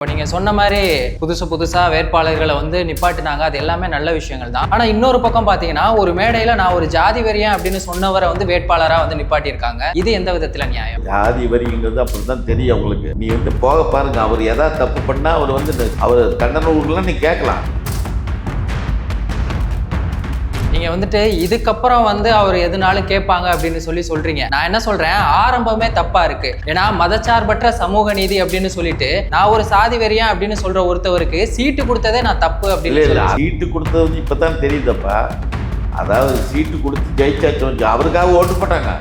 இப்போ நீங்க சொன்ன மாதிரி புதுசா வேட்பாளர்களை நிப்பாட்டினாங்க. அது எல்லாமே நல்ல விஷயங்கள் தான். ஆனா இன்னொரு பக்கம் பாத்தீங்கன்னா, ஒரு மேடையில நான் ஒரு ஜாதி வெறியன் அப்படின்னு சொன்னவரை நிப்பாட்டியிருக்காங்க. இது எந்த விதத்துல நியாயம்? ஜாதி வரிங்கிறது அப்படிதான் தெரியும் உங்களுக்கு. நீ போக பாருங்க, அவர் ஏதாவது தப்பு பண்ணா அவர் கண்டன நீ கேட்கலாம். நீங்க இதுக்கப்புறம் அவர் எதுனாலும் கேட்பாங்க அப்படின்னு சொல்றீங்க. நான் என்ன சொல்றேன், ஆரம்பமே தப்பா இருக்கு. ஏன்னா மதச்சார்பற்ற சமூக நீதி அப்படின்னு சொல்லிட்டு நான் ஒரு சாதி வெறியன் அப்படின்னு சொல்ற ஒருத்தவருக்கு சீட்டு கொடுத்ததே நான் தப்பு அப்படின்னு சீட்டு கொடுத்தது இப்பதான் தெரியுதப்பா. அதாவது சீட்டு கொடுத்து ஜெயிச்சாச்சு, அவருக்காக ஓட்டு போட்டாங்க.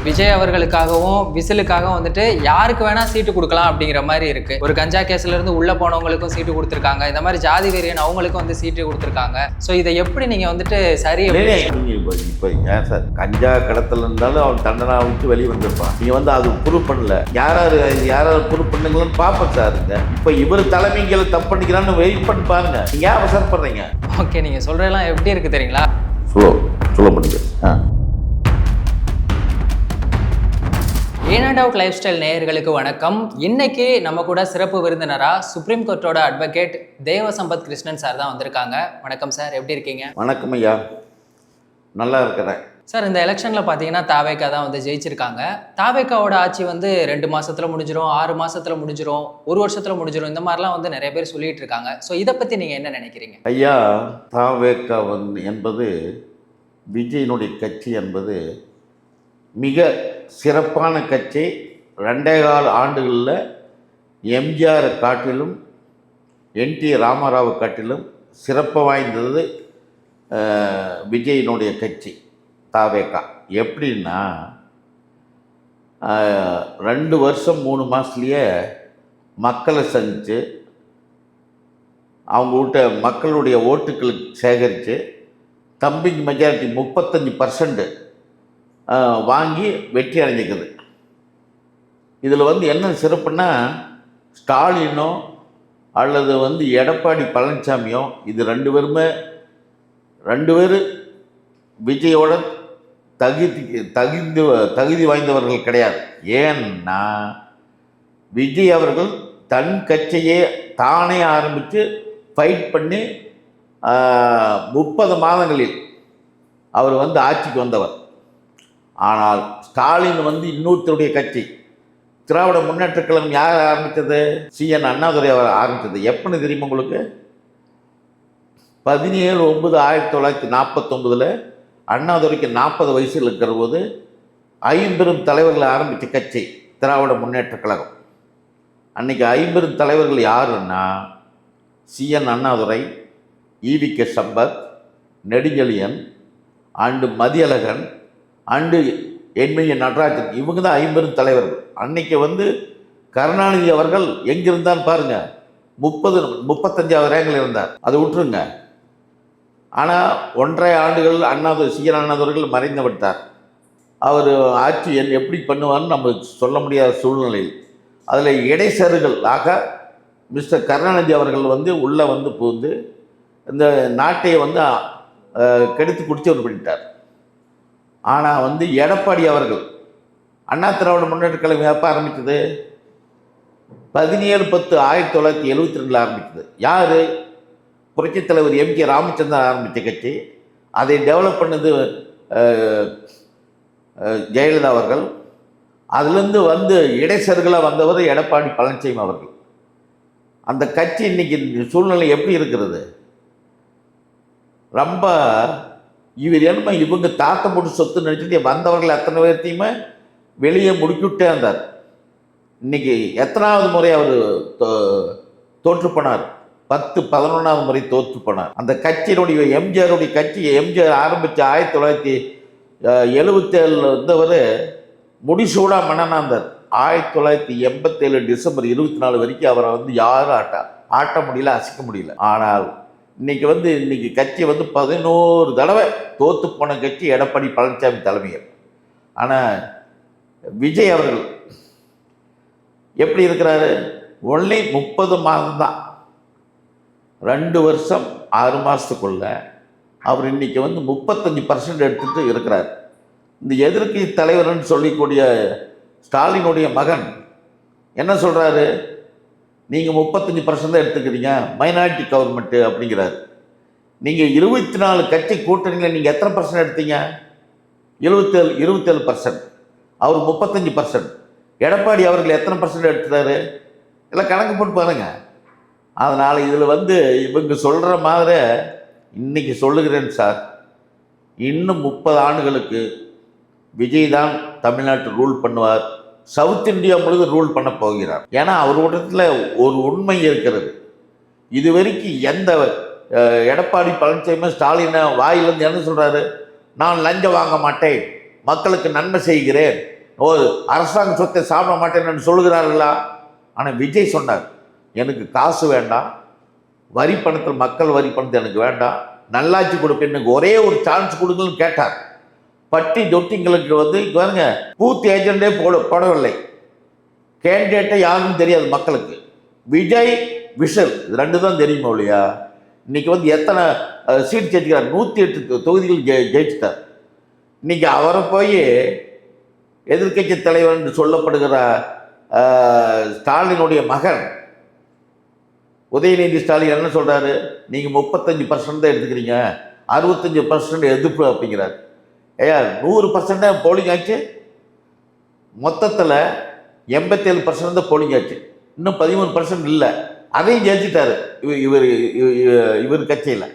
விஜய் அவர்களுக்காகவும் விசிலுக்காகவும் யாருக்கு வேணா சீட்டு கொடுக்கலாம் அப்படிங்கிற மாதிரி இருக்கு. ஒரு கஞ்சா கேஸ்ல இருந்து உள்ள போனவங்களுக்கும் சீட்டு கொடுத்துருக்காங்க. இந்த மாதிரி ஜாதி வெறியன் அவங்களுக்கும் சீட்டு கொடுத்துருக்காங்க. ஸோ இதை எப்படி நீங்க சரி இப்போ ஏன் சார் கஞ்சா கடத்தல இருந்தாலும் அவன் தண்டனை விட்டு வெளியே வந்திருப்பான். நீங்க அது ப்ரூவ் பண்ணல. யாராவது ப்ரூவ் பண்ணுங்கன்னு பார்ப்பேன் சார். இப்போ இவர் தலைமைகளை தப்பு பண்ணிக்கிறான்னு வெயிட் பண்ணி பாருங்க. நீங்க ஏன் அவசரப்படுறீங்க? ஓகே, நீங்க சொல்றதெல்லாம் எப்படி இருக்கு தெரியுங்களா? சொல்ல முடியுது. In and out life style நேயர்களுக்கு வணக்கம். இன்னைக்கு நம்ம கூட சிறப்பு விருந்தினரா சுப்ரீம் கோர்ட்டோட அட்வொகேட் தேவசம்பத் கிருஷ்ணன் சார் தான் வந்திருக்காங்க. வணக்கம் சார், எப்படி இருக்கீங்க? வணக்கம் ஐயா, நல்லா இருக்கிறேன் சார். இந்த எலெக்ஷன்ல பாத்தீங்கன்னா தாவேகா தான் ஜெயிச்சிருக்காங்க. தாவேகாவோட ஆட்சி 2 மாசத்துல முடிஞ்சிரும், 6 மாசத்துல முடிஞ்சிரும், 1 வருஷத்துல முடிஞ்சிரும், இந்த மாதிரிலாம் நிறைய பேர் சொல்லிட்டு இருக்காங்க. ஸோ இதை பத்தி நீங்க என்ன நினைக்கிறீங்க? ஐயா, தாவேகா என்பது விஜயனுடைய கட்சி என்பது மிக சிறப்பான கட்சி. 2.25 ஆண்டுகளில் எம்ஜிஆரை காட்டிலும் என்டி ராமாராவை காட்டிலும் சிறப்பு வாய்ந்தது விஜயனுடைய கட்சி தாவேகா. எப்படின்னா 2 வருஷம் 3 மாதத்துலேயே மக்களை சந்தித்து அவங்க விட்ட மக்களுடைய ஓட்டுக்களை சேகரித்து தம்பிங் மெஜாரிட்டி 35% வாங்கி வெற்றி அடைஞ்சிக்குது. இதில் என்ன சிறப்புன்னா, ஸ்டாலினோ அல்லது எடப்பாடி பழனிசாமியோ இது 2 பேர் விஜயோட தகுதி வாய்ந்தவர்கள் கிடையாது. ஏன்னா விஜய் அவர்கள் தன் கட்சியே தானே ஆரம்பித்து ஃபைட் பண்ணி 30 மாதங்களில் அவர் ஆட்சிக்கு வந்தவர். ஆனால் ஸ்டாலின் இன்னொருத்தருடைய கட்சி திராவிட முன்னேற்ற கழகம் யார் ஆரம்பித்தது? சிஎன் அண்ணாதுரை அவர் ஆரம்பித்தது. எப்பன்னு தெரியுமா உங்களுக்கு? 17/9/1949 அண்ணாதுரைக்கு 40 வயசில் இருக்கிற போது 50 தலைவர்கள் ஆரம்பித்த கட்சி திராவிட முன்னேற்ற கழகம். அன்றைக்கி 50 தலைவர்கள் யாருன்னா C N Annadurai, E V K Sampath, Nedunchezhiyan and Mathiyazhagan and என்மைய நடராஜன். இவங்க தான் 50 தலைவர்கள். அன்னைக்கு கருணாநிதி அவர்கள் எங்கிருந்தான்னு பாருங்க, 35வது ரேங்கில் இருந்தார். அதை விட்டுருங்க. ஆனால் 1.5 ஆண்டுகள் சிஎன் அண்ணாதுரைகள் மறைந்து விட்டார். அவர் ஆட்சி எப்படி பண்ணுவார்னு நம்ம சொல்ல முடியாத சூழ்நிலையில் அதில் இடைச்செருகள் ஆக மிஸ்டர் கருணாநிதி அவர்கள் உள்ளே புகுந்து இந்த நாட்டையை கெடுத்து குடிச்சவர் பண்ணிட்டார். ஆனால் எடப்பாடி அவர்கள் அண்ணா திராவிட முன்னேற்ற கழகம் எப்போ ஆரம்பித்தது? 17/10/1972 ஆரம்பித்தது. யார்? புரட்சித் தலைவர் எம்.கே. ராமச்சந்திரன் ஆரம்பித்த கட்சி. அதை டெவலப் பண்ணது ஜெயலலிதா அவர்கள். அதுலேருந்து இடைச்சர்களாக வந்தவர் எடப்பாடி பழனிசாமி அவர்கள். அந்த கட்சி இன்னைக்கு சூழ்நிலை எப்படி இருக்கிறது? ரொம்ப இவங்க தாத்த போட்டு சொத்து நினச்சிட்டு வந்தவர்கள் அத்தனை பேர்த்தையுமே வெளியே முடுக்கிவிட்டே இருந்தார். இன்னைக்கு எத்தனாவது முறை அவர் தோற்று போனார்? 11வது முறை தோற்று போனார். அந்த கட்சியினுடைய எம்ஜிஆருடைய கட்சி எம்ஜிஆர் ஆரம்பித்த 1977 இருந்தவர் முடிசூடா மன்னனாந்தார். 1987 டிசம்பர் 24 வரைக்கும் அவரை யாரும் ஆட்ட முடியல, அசைக்க முடியல. ஆனால் இன்னைக்கு இன்னைக்கு கட்சி 11 தடவை தோற்று போன கட்சி எடப்பாடி பழனிசாமி தலைமையில். ஆனால் விஜய் அவர்கள் எப்படி இருக்கிறாரு? ஒன்லி 30 மாதம் தான், 2 வருஷம் 6 மாதத்துக்குள்ள அவர் இன்னைக்கு 35% எடுத்துகிட்டு இருக்கிறார். இந்த எதிர்க்கட்சி தலைவர்னு சொல்லக்கூடிய ஸ்டாலினுடைய மகன் என்ன சொல்கிறாரு? நீங்கள் 35% தான் எடுத்துக்கிறீங்க, மைனாரிட்டி கவர்மெண்ட்டு அப்படிங்கிறாரு. நீங்கள் 24 கட்சி கூட்டணியில் நீங்கள் எத்தனை பர்சன்ட் எடுத்தீங்க? 27%. அவர் 35%. எடப்பாடி அவர்கள் எத்தனை பர்சன்ட் எடுத்துட்டாரு? எல்லாம் கணக்கு போட்டு பாருங்க. அதனால் இதில் இவங்க சொல்கிற மாதிரி இன்னைக்கு சொல்லுகிறேன் சார், இன்னும் 30 ஆண்டுகளுக்கு விஜய் தான் தமிழ்நாட்டில் ரூல் பண்ணுவார், சவுத் இந்தியா முழுவதும் ரூல் பண்ண போகிறார். ஏன்னா அவரிடத்தில் ஒரு உண்மை இருக்கிறது. இது வரைக்கும் எந்த எடப்பாடி பழனிசாமி ஸ்டாலின் வாயிலிருந்து என்ன சொல்கிறாரு? நான் லஞ்சம் வாங்க மாட்டேன், மக்களுக்கு நன்மை செய்கிறேன், ஒரு அரசாங்க சொத்தை சாப்பிட மாட்டேன்னு சொல்லுகிறார்களா? ஆனால் விஜய் சொன்னார், எனக்கு காசு வேண்டாம், வரி பணத்தில் மக்கள் வரி பணத்தை எனக்கு வேண்டாம், நல்லாட்சி கொடுப்பேன், எனக்கு ஒரே ஒரு சான்ஸ் கொடுங்கன்னு கேட்டார். பட்டி தொட்டிங்களுக்கு பாருங்க, பூத் ஏஜெண்டே போடவில்லை, கேண்டிடேட்டை யாருன்னு தெரியாது மக்களுக்கு. விஜய் விஷல் இது 2 தான் தெரியுமா இல்லையா? இன்னைக்கு எத்தனை சீட் ஜெயிச்சுக்கிறார்? 108 தொகுதிகள் ஜெயிச்சிட்டார். இன்னைக்கு அவரை போய் எதிர்கட்சி தலைவர் என்று சொல்லப்படுகிற ஸ்டாலினுடைய மகன் உதயநிதி ஸ்டாலின் என்ன சொல்றாரு? நீங்க 35% தான் எடுத்துக்கிறீங்க, 65% எதிர்ப்பு அப்படிங்கிறார். ஐயா 100% தான் போலிங் ஆச்சு, மொத்தத்தில் 87% தான் போலிங் ஆச்சு, இன்னும் 13% இல்லை, அதையும் ஜெயிச்சிட்டாரு இவர் கட்சியில்.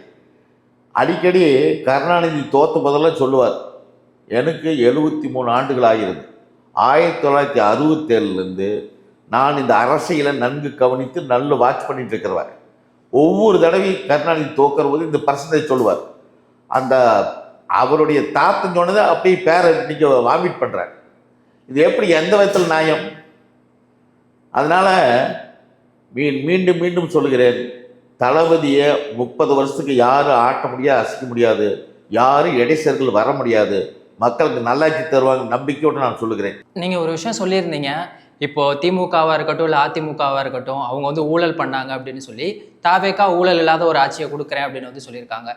அடிக்கடி கருணாநிதி தோத்த போதெல்லாம் சொல்லுவார், எனக்கு 73 ஆண்டுகள் ஆகிறது, 1967 நான் இந்த அரசியலை நன்கு கவனித்து நல்ல வாட்ச் பண்ணிட்டு இருக்கிறவர். ஒவ்வொரு தடவையும் கருணாநிதி தோக்கிற போது இந்த பர்சன்டேஜ் சொல்லுவார். அந்த அவருடைய தாத்தன் சொன்னதை அப்படியே பேரை இன்னைக்கு வாமிட் பண்ணுறார். இது எப்படி, எந்த விதத்தில் நியாயம்? அதனால் மீண்டும் மீண்டும் சொல்லுகிறேன், தளபதியை 30 வருஷத்துக்கு யாரும் ஆட்ட முடியாது, அசைக்க முடியாது, யாரும் இடைச்சர்கள் வர முடியாது, மக்களுக்கு நல்லாட்சி தருவாங்க நம்பிக்கையோடு நான் சொல்லுகிறேன். நீங்கள் ஒரு விஷயம் சொல்லியிருந்தீங்க, இப்போது திமுகவாக இருக்கட்டும் இல்லை அதிமுகவாக இருக்கட்டும், அவங்க ஊழல் பண்ணாங்க அப்படின்னு சொல்லி தாவேக்கா ஊழல் இல்லாத ஒரு ஆட்சியை கொடுக்குறேன் அப்படின்னு சொல்லியிருக்காங்க.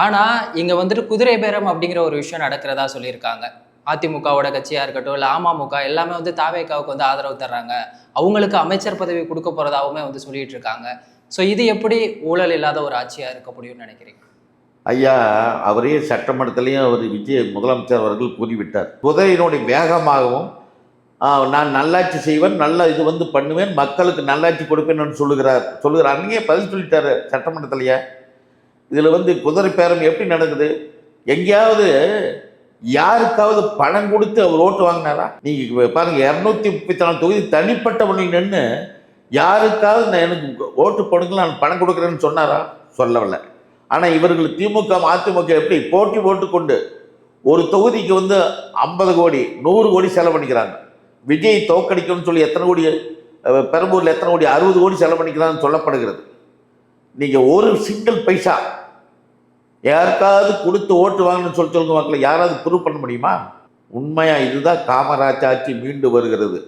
ஆனால் இங்கே குதிரை பேரம் அப்படிங்கிற ஒரு விஷயம் நடக்கிறதா சொல்லியிருக்காங்க. அதிமுகவோட கட்சியாக இருக்கட்டும் இல்லை அமமுக எல்லாமே தாவேக்காவுக்கு ஆதரவு தர்றாங்க, அவங்களுக்கு அமைச்சர் பதவி கொடுக்க போகிறதாவுமே சொல்லிட்டு இருக்காங்க. ஸோ இது எப்படி ஊழல் இல்லாத ஒரு ஆட்சியாக இருக்க முடியும்னு நினைக்கிறீங்க? ஐயா, அவரே சட்டமன்றத்திலையும் அவர் விஜய் முதலமைச்சர் அவர்கள் கூறிவிட்டார், குதிரையினுடைய வேகமாகவும் நான் நல்லாட்சி செய்வேன், நல்ல இது பண்ணுவேன், மக்களுக்கு நல்லாட்சி கொடுப்பேன்னு சொல்லுகிறார். அன்றைக்கே பதில் சொல்லிட்டாரு சட்டமன்றத்திலேயே. இதில் குதிரை பேரம் எப்படி நடக்குது? எங்கேயாவது யாருக்காவது பணம் கொடுத்து அவர் ஓட்டு வாங்கினாரா? நீங்கள் பாருங்கள், 234 தொகுதி தனிப்பட்ட முறையில் நின்று யாருக்காவது எனக்கு ஓட்டு போடுங்க நான் பணம் கொடுக்குறேன்னு சொன்னாரா? சொல்லவில்லை. ஆனால் இவர்கள் திமுக அதிமுக எப்படி போட்டி போட்டுக்கொண்டு ஒரு தொகுதிக்கு 50 கோடி 100 கோடி செலவு பண்ணிக்கிறாங்க. விஜய் தோக்கடிக்கணும்னு சொல்லி எத்தனை கோடி, பெரம்பூரில் எத்தனை கோடி, 60 கோடி செலவு பண்ணிக்கிறான்னு சொல்லப்படுகிறது. நீங்கள் ஒரு சிங்கிள் பைசா யாருக்காவது கொடுத்து ஓட்டு வாங்கணும்னு சொல்லுங்க மக்களை, யாராவது ப்ரூவ் பண்ண முடியுமா? உண்மையாக இதுதான் காமராஜ் ஆட்சி மீண்டு வருகிறது.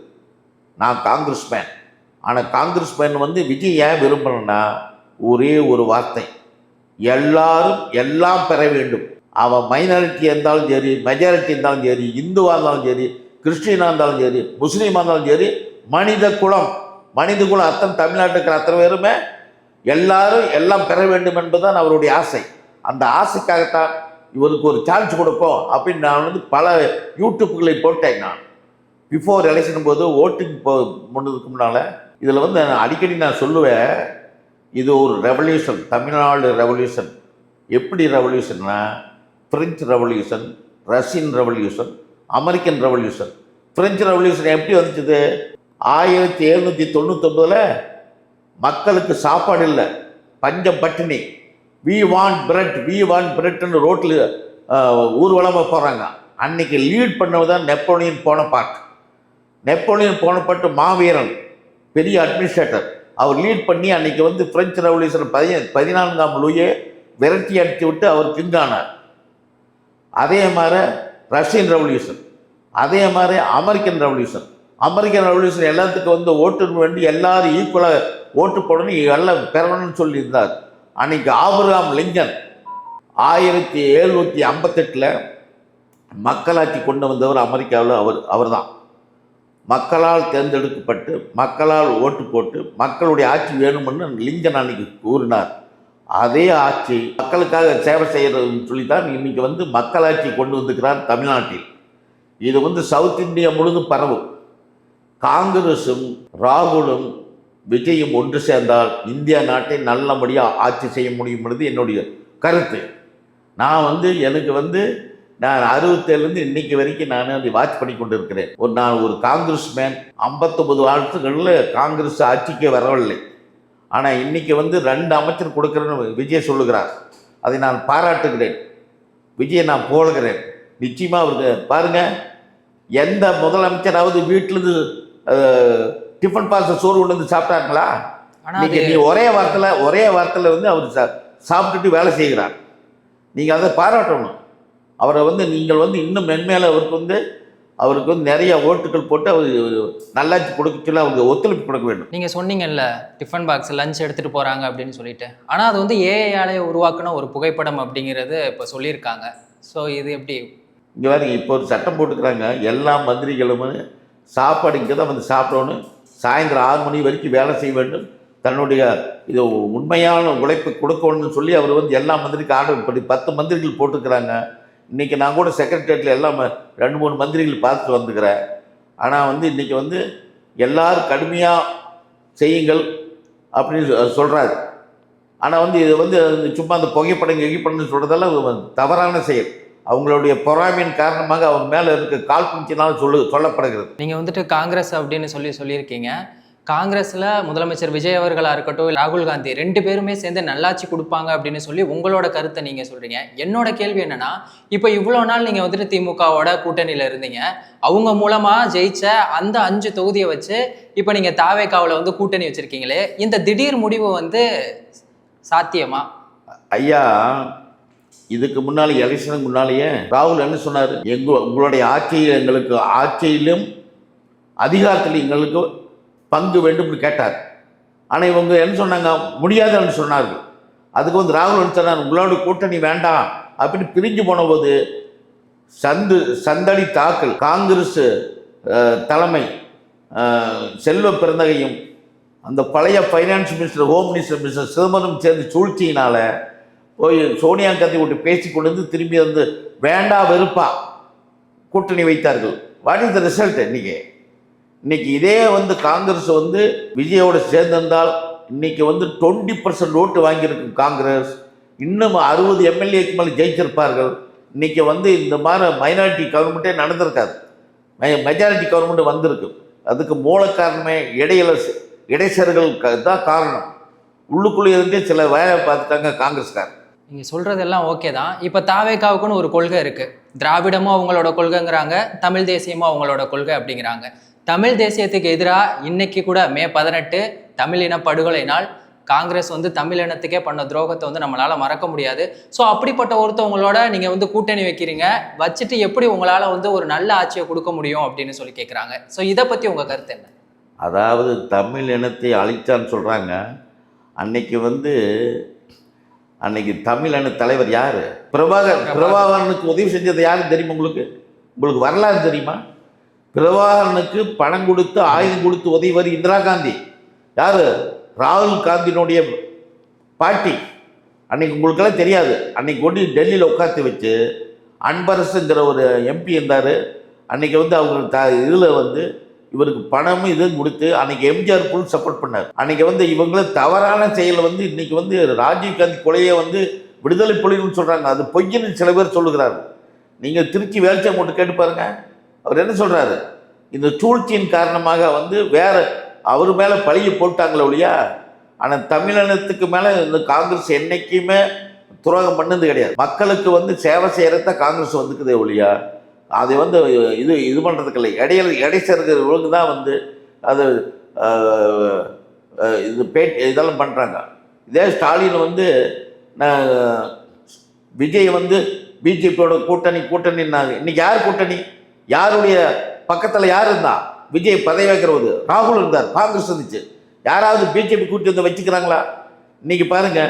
நான் காங்கிரஸ் மேன். ஆனால் காங்கிரஸ் மேன் விஜய் ஏன் விரும்பணும்னா ஒரே ஒரு வார்த்தை, எல்லாரும் எல்லாம் பெற வேண்டும். அவன் மைனாரிட்டி இருந்தாலும் சரி, மெஜாரிட்டி இருந்தாலும் சரி, இந்துவாக இருந்தாலும் சரி, கிறிஸ்டினாக இருந்தாலும் சரி, முஸ்லீமாக இருந்தாலும் சரி, மனித குலம் அத்தனை தமிழ்நாட்டில் இருக்கிற அத்தனை பேருமே எல்லாரும் எல்லாம் பெற வேண்டும் என்பதுதான் அவருடைய ஆசை. அந்த ஆசைக்காகத்தான் இவருக்கு ஒரு சான்ஸ் கொடுப்போம் அப்படின்னு நான் பல யூடியூப்புகளை போட்டேன். நான் பிஃபோர் எலெக்ஷன் போது ஓட்டிங் முன்னதுக்கு முன்னால் இதில் அடிக்கடி நான் சொல்லுவேன், இது ஒரு ரெவல்யூஷன், தமிழ்நாடு ரெவல்யூஷன். எப்படி ரெவல்யூஷன்னா, French revolution, Russian revolution, American revolution. French revolution எப்படி வந்துச்சுது? 1799 மக்களுக்கு சாப்பாடு இல்லை, பஞ்சம் பட்டினி, வி வாண்ட் பிரெட்னு ரோட்டில் ஊர்வலமாக போகிறாங்க. அன்னைக்கு லீட் பண்ணதான் நெப்போலியன் போனபார்ட். நெப்போலியன் போனபார்ட் மாவீரன், பெரிய அட்மினிஸ்ட்ரேட்டர். அவர் லீட் பண்ணி அன்னைக்கு பிரெஞ்சு ரெவல்யூஷன் 14ஆம் லூயே விரட்டி அடித்து விட்டு அவர் கிங்கானார். அதே மாதிரி ரஷ்யன் ரெவல்யூஷன், அதே மாதிரி அமெரிக்கன் ரெவல்யூஷன் எல்லாத்துக்கும் ஓட்டு வேண்டி எல்லாரும் ஈக்குவலாக ஓட்டு போடணும், எல்லாம் பெறணும்னு சொல்லியிருந்தார். அன்னைக்கு ஆபிரகாம் லிங்கன் 1758 மக்களாட்சி கொண்டு வந்தவர் அமெரிக்காவில் அவர் தான். மக்களால் தேர்ந்தெடுக்கப்பட்டு மக்களால் ஓட்டு போட்டு மக்களுடைய ஆட்சி வேணும்னு லிங்கன் அன்னைக்கு கூறினார். அதே ஆட்சி மக்களுக்காக சேவை செய்யறதுன்னு சொல்லி தான் இன்னைக்கு வந்து மக்களாட்சி கொண்டு வந்துக்கிறார் தமிழ்நாட்டில். இது வந்து சவுத் இந்தியா முழுதும் பரவும். காங்கிரஸும் ராகுலும் விஜயும் ஒன்று சேர்ந்தால் இந்தியா நாட்டை நல்லபடியாக ஆட்சி செய்ய முடியும் என்பது என்னுடைய கருத்து. நான் வந்து எனக்கு வந்து நான் 67லேருந்து இன்னைக்கு வரைக்கும் நான் அதை வாட்ச் பண்ணி கொண்டு இருக்கிறேன். நான் ஒரு காங்கிரஸ் மேன். 59 வருஷங்களில் காங்கிரஸ் ஆட்சிக்கே வரவில்லை. ஆனால் இன்னைக்கு வந்து 2 அமைச்சர் கொடுக்குறேன்னு விஜய் சொல்லுகிறார். அதை நான் பாராட்டுகிறேன். விஜயை நான் போடுகிறேன். நிச்சயமாக அவருக்கு பாருங்கள், எந்த முதலமைச்சராவது வீட்டிலேருந்து டிஃபன் பாக்ஸை சோறு கொண்டு வந்து சாப்பிட்டாங்களா? இன்னைக்கு நீ ஒரே வாரத்தில் வந்து அவர் சாப்பிட்டுட்டு வேலை செய்கிறார். நீங்கள் அதை பாராட்டணும். அவரை வந்து நீங்கள் வந்து இன்னும் மென்மேலே அவருக்கு வந்து நிறைய ஓட்டுகள் போட்டு அவர் நல்லாட்சி கொடுக்க சொல்லி அவருக்கு ஒத்துழைப்பு கொடுக்க வேண்டும். நீங்கள் சொன்னீங்கல்ல டிஃபன் பாக்ஸ் லஞ்ச் எடுத்துகிட்டு போகிறாங்க அப்படின்னு சொல்லிட்டு, ஆனால் அது வந்து ஏஐயாலே உருவாக்குன ஒரு புகைப்படம் அப்படிங்கிறது இப்போ சொல்லியிருக்காங்க. ஸோ இது எப்படி? இங்கே பாருங்க, இப்போ ஒரு சட்டம் போட்டுக்கிறாங்க, எல்லா மந்திரிகளும் சாப்பாடு இங்கே தான் வந்து சாப்பிடணும், சாயந்தரம் 6 மணி வரைக்கும் வேலை செய்ய வேண்டும், தன்னுடைய இது உண்மையான உழைப்பு கொடுக்கணும்னு சொல்லி அவர் வந்து எல்லா மந்திரிக்கும் ஆர்டர் பண்ணி 10 மந்திரிகள் போட்டுக்கிறாங்க. இன்றைக்கி நான் கூட செக்ரட்டரியேட்டில் எல்லாம் 2-3 மந்திரிகள் பார்த்துட்டு வந்துக்கிறேன். ஆனால் வந்து இன்றைக்கி வந்து எல்லோரும் கடுமையாக செய்யுங்கள் அப்படின்னு சொல்கிறாரு. ஆனால் வந்து இது வந்து சும்மா அந்த புகைப்படம்னு சொல்கிறதெல்லாம் தவறான செயல். அவங்களுடைய பொறாமையின் காரணமாக அவங்க மேலே இருக்க காழ்ப்புணர்ச்சினால சொல்லப்படுகிறது. நீங்கள் வந்துட்டு காங்கிரஸ் அப்படின்னு சொல்லியிருக்கீங்க. காங்கிரஸில் முதலமைச்சர் விஜய் அவர்களாக இருக்கட்டும், ராகுல் காந்தி 2 பேருமே சேர்ந்து நல்லாட்சி கொடுப்பாங்க அப்படின்னு சொல்லி உங்களோட கருத்தை நீங்கள் சொல்கிறீங்க. என்னோட கேள்வி என்னென்னா, இப்போ இவ்வளோ நாள் நீங்கள் வந்துட்டு திமுகவோட கூட்டணியில் இருந்தீங்க, அவங்க மூலமாக ஜெயிச்ச அந்த 5 தொகுதியை வச்சு இப்போ நீங்கள் தாவேகாவில் வந்து கூட்டணி வச்சுருக்கீங்களே, இந்த திடீர் முடிவு வந்து சாத்தியமா? ஐயா, இதுக்கு முன்னாலே எலெக்ஷனுக்கு முன்னாலேயே ராகுல் என்ன சொன்னார்? உங்களுடைய ஆட்சியிலும் அதிகாரத்தில் எங்களுக்கு பங்கு வேண்டும்னு கேட்டார். ஆனால் இவங்க என்ன சொன்னாங்க? முடியாதுன்னு சொன்னார்கள். அதுக்கு வந்து ராகுல் என்ன சொன்னார்? உங்களோட கூட்டணி வேண்டாம் அப்படின்னு பிரிஞ்சு போன போது சந்தடி தாக்கல் காங்கிரஸ் தலைமை செல்வ பிறந்தகையும் அந்த பழைய finance minister, home minister mister Chidambaram சேர்ந்து சூழ்ச்சியினால போய் சோனியா காந்தி விட்டு பேசி கொண்டு வந்து திரும்பி வந்து வேண்டா வெறுப்பா கூட்டணி வைத்தார்கள். What is the result? இன்னைக்கு இதே வந்து காங்கிரஸ் வந்து விஜயோடு சேர்ந்திருந்தால் இன்னைக்கு வந்து 20% ஓட்டு வாங்கியிருக்கும் காங்கிரஸ். இன்னும் 60 எம்எல்ஏக்கு மேலே ஜெயிச்சிருப்பார்கள். இன்னைக்கு வந்து இந்த மாதிரி மைனாரிட்டி கவர்மெண்ட்டே நடந்திருக்காது, மெஜாரிட்டி கவர்மெண்ட் வந்திருக்கு. அதுக்கு மூல காரணமே இடைச்சர்கள் தான் காரணம். உள்ளுக்குள்ளே இருந்தே சில வேலை பார்த்துட்டாங்க காங்கிரஸ்காரர். நீங்கள் சொல்கிறதெல்லாம் ஓகே தான். இப்போ தாவேகாவுக்குன்னு ஒரு கொள்கை இருக்குது. திராவிடமும் அவங்களோட கொள்கைங்கிறாங்க, தமிழ் தேசியமும் அவங்களோட கொள்கை அப்படிங்கிறாங்க. தமிழ் தேசியத்துக்கு எதிராக இன்னைக்கு கூட மே 18 தமிழ் இன படுகொலை நாள். காங்கிரஸ் வந்து தமிழ் இனத்துக்கே பண்ண துரோகத்தை வந்து நம்மளால் மறக்க முடியாது. ஸோ அப்படிப்பட்ட ஒருத்தவங்களோட நீங்கள் வந்து கூட்டணி வைக்கிறீங்க, வச்சுட்டு எப்படி உங்களால் வந்து ஒரு நல்ல ஆட்சியை கொடுக்க முடியும் அப்படின்னு சொல்லி கேட்குறாங்க. ஸோ இதை பற்றி உங்கள் கருத்து என்ன? அதாவது தமிழ் இனத்தை அழிச்சான்னு சொல்கிறாங்க. அன்னைக்கு தமிழ் இன தலைவர் யார்? பிரபாகரனுக்கு உதவி செஞ்சது யாருன்னு தெரியுமா? உங்களுக்கு வரலாறு தெரியுமா? பிரபாகரனுக்கு பணம் கொடுத்து ஆயுதம் கொடுத்து உதவி இந்திரா காந்தி. யார்? ராகுல் காந்தியினுடைய பாட்டி. அன்னைக்கு உங்களுக்கெல்லாம் தெரியாது. அன்னைக்கு கொண்டு டெல்லியில் உட்காந்து வச்சு அன்பரசுங்கிற ஒரு எம்பி இருந்தார். அன்னைக்கு வந்து அவங்க இதில் வந்து இவருக்கு பணமும் இதுவும் கொடுத்து அன்னைக்கு எம்ஜிஆர் ஃபுல் சப்போர்ட் பண்ணார். அன்னைக்கு வந்து இவங்களும் தவறான செயல் வந்து இன்னைக்கு வந்து ராஜீவ்காந்தி கொலையை வந்து விடுதலை புலின்னு சொல்கிறாங்க. அது பொய்ன்னு சில பேர் சொல்லுகிறார்கள். நீங்கள் திருச்சி வேல்ச்சா போட்டு கேட்டு பாருங்க, அவர் என்ன சொல்கிறாரு? இந்த சூழ்ச்சியின் காரணமாக வந்து வேற அவர் மேலே பழியை போட்டாங்களே ஒழியா, ஆனால் தமிழினத்துக்கு மேலே இந்த காங்கிரஸ் என்றைக்குமே துரோகம் பண்ணது கிடையாது. மக்களுக்கு வந்து சேவை செய்கிறத காங்கிரஸ் வந்துக்குதே ஒழியா, அதை வந்து இது பண்ணுறதுக்கு இல்லை. இடைச்சர்கள் ஒழுங்கு தான் வந்து அது இதெல்லாம் பண்ணுறாங்க. இதே ஸ்டாலின் வந்து விஜய் வந்து பிஜேபியோட கூட்டணின்னாங்க. இன்னைக்கு யார் கூட்டணி? யாருடைய பக்கத்தில் யார் இருந்தா? விஜய் பதவி வைக்கிறவது ராகுல் இருந்தார், காங்கிரஸ் இருந்துச்சு. யாராவது பிஜேபி கூட்டி வந்து வச்சுக்கிறாங்களா? இன்னைக்கு பாருங்க,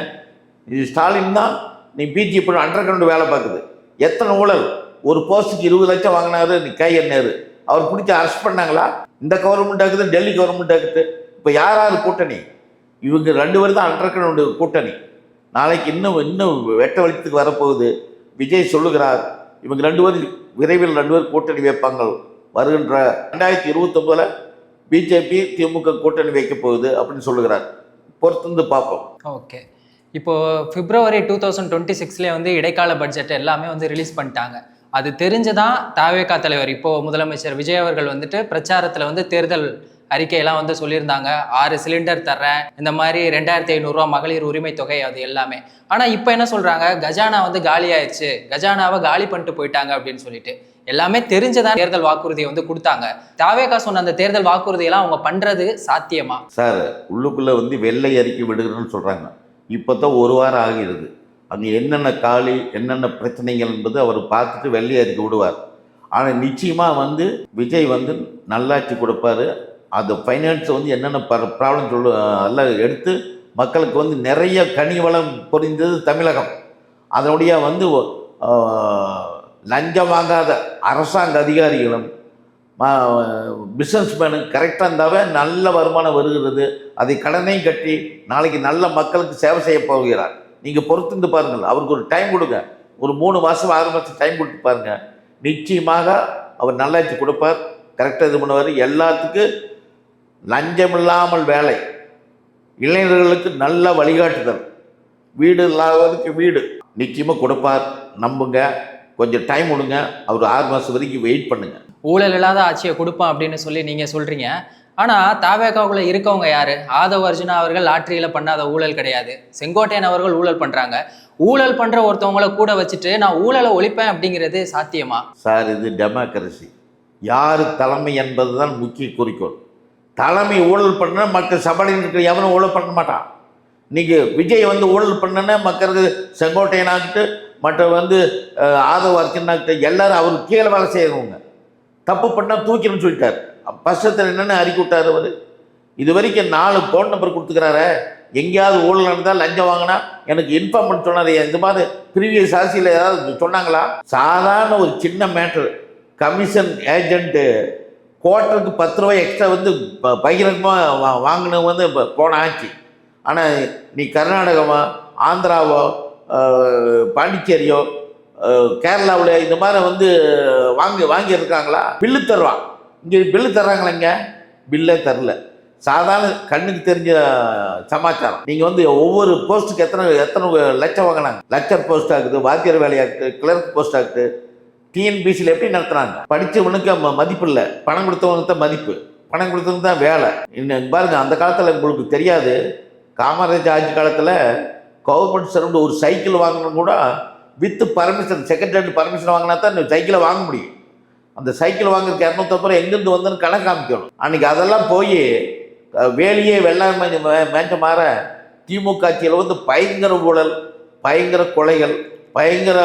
இது ஸ்டாலின் தான் நீ பிஜேபி அண்டர் கிரவுண்ட் வேலை பார்க்குது. எத்தனை ஊழல்! ஒரு போஸ்ட்டுக்கு 20 லட்சம் வாங்கினாரு கையெண்ணேரு. அவர் பிடிச்சி அரெஸ்ட் பண்ணாங்களா? இந்த கவர்மெண்ட் ஆகுது, டெல்லி கவர்மெண்ட் ஆகுது. இப்போ யார் யார் கூட்டணி? இவங்க 2 பேர் தான் அண்டர்கிரவுண்ட் கூட்டணி. நாளைக்கு இன்னும் வெட்ட வெளிச்சத்துக்கு வரப்போகுது. விஜய் சொல்லுகிறார், இவங்க 2 பேர் விரைவில் 2 பேர் கூட்டணி வைப்பாங்க. வருகின்ற 2029 பிஜேபி திமுக கூட்டணி வைக்க போகுது அப்படின்னு சொல்லுகிறார். பொறுத்திருந்து பார்ப்போம். ஓகே, இப்போ பிப்ரவரி 2026 வந்து இடைக்கால பட்ஜெட் எல்லாமே வந்து ரிலீஸ் பண்ணிட்டாங்க. அது தெரிஞ்சுதான் தாவேகா தலைவர் இப்போ முதலமைச்சர் விஜய் அவர்கள் வந்துட்டு பிரச்சாரத்தில் வந்து தேர்தல் அறிக்கையெல்லாம் வந்து சொல்லியிருந்தாங்க. 6 சிலிண்டர் தர்றேன், இந்த மாதிரி 2500 ரூபா மகளிர் உரிமை தொகை, அது எல்லாமே. ஆனால் இப்போ என்ன சொல்றாங்க, கஜானா வந்து காலி ஆயிடுச்சு, கஜானாவை காலி பண்ணிட்டு போயிட்டாங்க அப்படின்னு சொல்லிட்டு எல்லாமே தெரிஞ்சுதான் தேர்தல் வாக்குறுதியை வந்து கொடுத்தாங்க. தாவேகா சொன்ன அந்த தேர்தல் வாக்குறுதியெல்லாம் அவங்க பண்றது சாத்தியமா? சார், உள்ளுக்குள்ள வந்து வெள்ளை அறிக்கை விடுகிறேன்னு சொல்றாங்க. இப்போ தான் 1 வாரம் ஆகிறது. அங்கே என்னென்ன காலி, என்னென்ன பிரச்சனைகள் என்பது அவர் பார்த்துட்டு வெள்ளை அறிக்கை விடுவார். ஆனால் நிச்சயமாக வந்து விஜய் வந்து நல்லாட்சி கொடுப்பாரு. அது ஃபைனான்ஸ் வந்து என்னென்ன ப்ராப்ளம் எல்லாம் எடுத்து மக்களுக்கு வந்து நிறைய கனி வளம் பொறிந்தது தமிழகம். அதனுடைய வந்து லஞ்சம் வாங்காத அரசாங்க அதிகாரிகளும் பிஸ்னஸ்மேனு கரெக்டாக இருந்தாவே நல்ல வருமானம் வருகிறது. அதை கடனையும் கட்டி நாளைக்கு நல்ல மக்களுக்கு சேவை செய்ய போகிறார். நீங்கள் பொறுத்திருந்து பாருங்கள். அவருக்கு ஒரு டைம் கொடுங்க, ஒரு 3 மாதம் 6 மாதம் டைம் கொடுத்து பாருங்கள். நிச்சயமாக அவர் நல்லாட்சி கொடுப்பார், கரெக்டாக இது பண்ணுவார். எல்லாத்துக்கும் லஞ்சமில்லாமல் வேலை, இளைஞர்களுக்கு நல்ல வழிகாட்டுதல், வீடு இல்லாதவருக்கு வீடு நிச்சயமாக கொடுப்பார். நம்புங்க, கொஞ்சம் டைம் கொடுங்க. அவர் 6 மாதம் வரைக்கும் வெயிட் பண்ணுங்க. ஊழல் இல்லாத ஆட்சியை கொடுப்பான் அப்படின்னு சொல்லி நீங்க சொல்றீங்க. ஆனா தாவேகாவுக்குள்ள இருக்கவங்க யாரு? ஆதவ் அர்ஜுனா அவர்கள் லாட்டரியில பண்ணாத ஊழல் கிடையாது. செங்கோட்டையன் அவர்கள் ஊழல் பண்றாங்க. ஊழல் பண்ற ஒருத்தவங்களை கூட வச்சுட்டு நான் ஊழலை ஒழிப்பேன் அப்படிங்கிறது சாத்தியமா? சார், இது டெமோக்ரஸி. யார் தலைமை என்பது தான் முக்கிய குறிக்கோள். தலைமை ஊழல் பண்ண மக்கள் சபையில் இருக்கிற எவனும் ஊழல் பண்ண மாட்டான். இன்னைக்கு விஜய் வந்து ஊழல் பண்ணனா மக்களுக்கு செங்கோட்டையனாகிட்டு மற்ற வந்து ஆதவ அர்ஜுனாகிட்ட எல்லாரும் அவருக்கு கீழே வேலை செய்யறவங்க. தப்பு பண்ணால் தூக்கின்னு சொல்லிட்டார். பட்சத்தில் என்னென்ன அறிக்கை விட்டார் அவர்? இது வரைக்கும் 4 ஃபோன் நம்பர் கொடுத்துக்கிறாரு. எங்கேயாவது ஊழல் நடந்தால் லஞ்சம் வாங்கினா எனக்கு இன்ஃபார்ம் பண்ண சொன்னார். இந்த மாதிரி ப்ரீவியஸ் ஆட்சியில் ஏதாவது சொன்னாங்களா? சாதாரண ஒரு சின்ன மேட்ரு, கமிஷன் ஏஜென்ட்டு குவார்ட்டருக்கு 10 ரூபாய் எக்ஸ்ட்ரா வந்து பகிரங்கமாக வாங்கினது வந்து போன ஆட்சி. ஆனால் நீ கர்நாடகமோ ஆந்திராவோ பாண்டிச்சேரியோ கேரளாவில் இந்த மாதிரி வந்து வாங்கியிருக்காங்களா? பில்லு தருவான். இங்கே பில்லு தர்றாங்களா? இங்கே பில்லே தரல. சாதாரண கண்ணுக்கு தெரிஞ்ச சமாச்சாரம். நீங்கள் வந்து ஒவ்வொரு போஸ்ட்டுக்கு எத்தனை லட்சம் வாங்கினாங்க? லட்சம் போஸ்ட் ஆகுது, வாத்தியார் வேலையாகுது, கிளர்க் போஸ்ட் ஆகுது. டிஎன்பிசியில் எப்படி நடத்துகிறாங்க? படித்தவனுக்கு மதிப்பு இல்லை, பணம் கொடுத்தவனுக்கு தான் மதிப்பு, பணம் கொடுத்தவனுக்கு தான் வேலை. இன்னும் பாருங்க, அந்த காலத்தில் உங்களுக்கு தெரியாது. காமராஜ் ஆட்சி காலத்தில் கவர்மெண்ட் சர்வெண்ட் ஒரு சைக்கிள் வாங்கணும் கூட with permission, second hand permission வாங்கினா தான் இந்த சைக்கிளை வாங்க முடியும். அந்த சைக்கிள் வாங்குறதுக்கு 250 எங்கேருந்து வந்தோன்னு கணக்கு காமிக்கணும். அன்றைக்கி அதெல்லாம் போய் வேலையே வெள்ளாமை மேஞ்ச மாற திமுக ஆட்சியில் வந்து பயங்கர ஊழல், பயங்கர கொலைகள், பயங்கர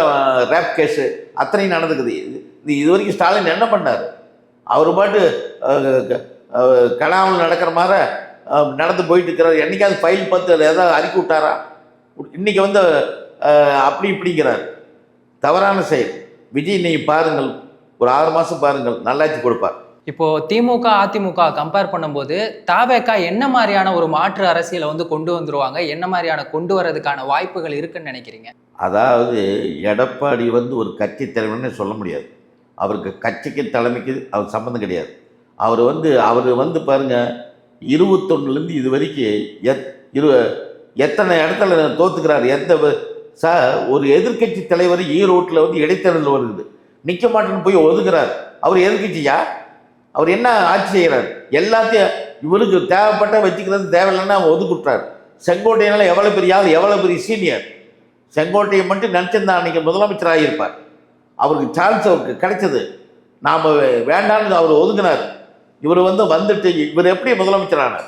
ரேப் கேஸு அத்தனையும் நடந்துக்குது. இது வரைக்கும் ஸ்டாலின் என்ன பண்ணார்? அவர் பாட்டு கனாவில் நடக்கிற மாதிரி நடந்து போயிட்டு இருக்கிறார். என்றைக்காவது ஃபைல் பார்த்து ஏதாவது அறிக்கை விட்டாரா? இன்றைக்கி வந்து அப்படி இப்படிங்கிறார். தவறான செயல். விஜய் நீங்கள் பாருங்கள், ஒரு 6 மாதம் பாருங்கள், நல்லாட்சி கொடுப்பார். இப்போ திமுக அதிமுக கம்பேர் பண்ணும்போது தாவேகா என்ன மாதிரியான ஒரு மாற்று அரசியலை வந்து கொண்டு வந்துருவாங்க? என்ன மாதிரியான கொண்டு வரதுக்கான வாய்ப்புகள் இருக்குன்னு நினைக்கிறீங்க? அதாவது எடப்பாடி வந்து ஒரு கட்சி தலைவர்னு சொல்ல முடியாது. அவருக்கு கட்சிக்கு தலைமைக்கு அவர் சம்மந்தம் கிடையாது. அவர் வந்து பாருங்கள், 21லேருந்து இது வரைக்கும் எத்தனை இடத்துல தோத்துக்கிறார். சார், ஒரு எதிர்கட்சி தலைவர் ஈரோட்டில் வந்து இடைத்தேர்தல் வருது, நிற்க மாட்டேன்னு போய் ஒதுக்குறார். அவர் எதிர்கட்சியா? அவர் என்ன ஆட்சி செய்கிறார்? எல்லாத்தையும் இவருக்கு தேவைப்பட்ட வச்சுக்கிறது, தேவையில்லைன்னா அவன் ஒதுக்குட்டார். செங்கோட்டையனால் எவ்வளோ பெரிய ஆள், எவ்வளோ பெரிய சீனியர். செங்கோட்டையை மட்டும் நினச்சிருந்தா அன்றைக்கி முதலமைச்சராக இருப்பார். அவருக்கு சான்ஸ் அவருக்கு கிடைச்சது. நாம் வேண்டான்னு அவர் ஒதுங்கினார். இவர் வந்துட்டு இவர் எப்படி முதலமைச்சரானார்,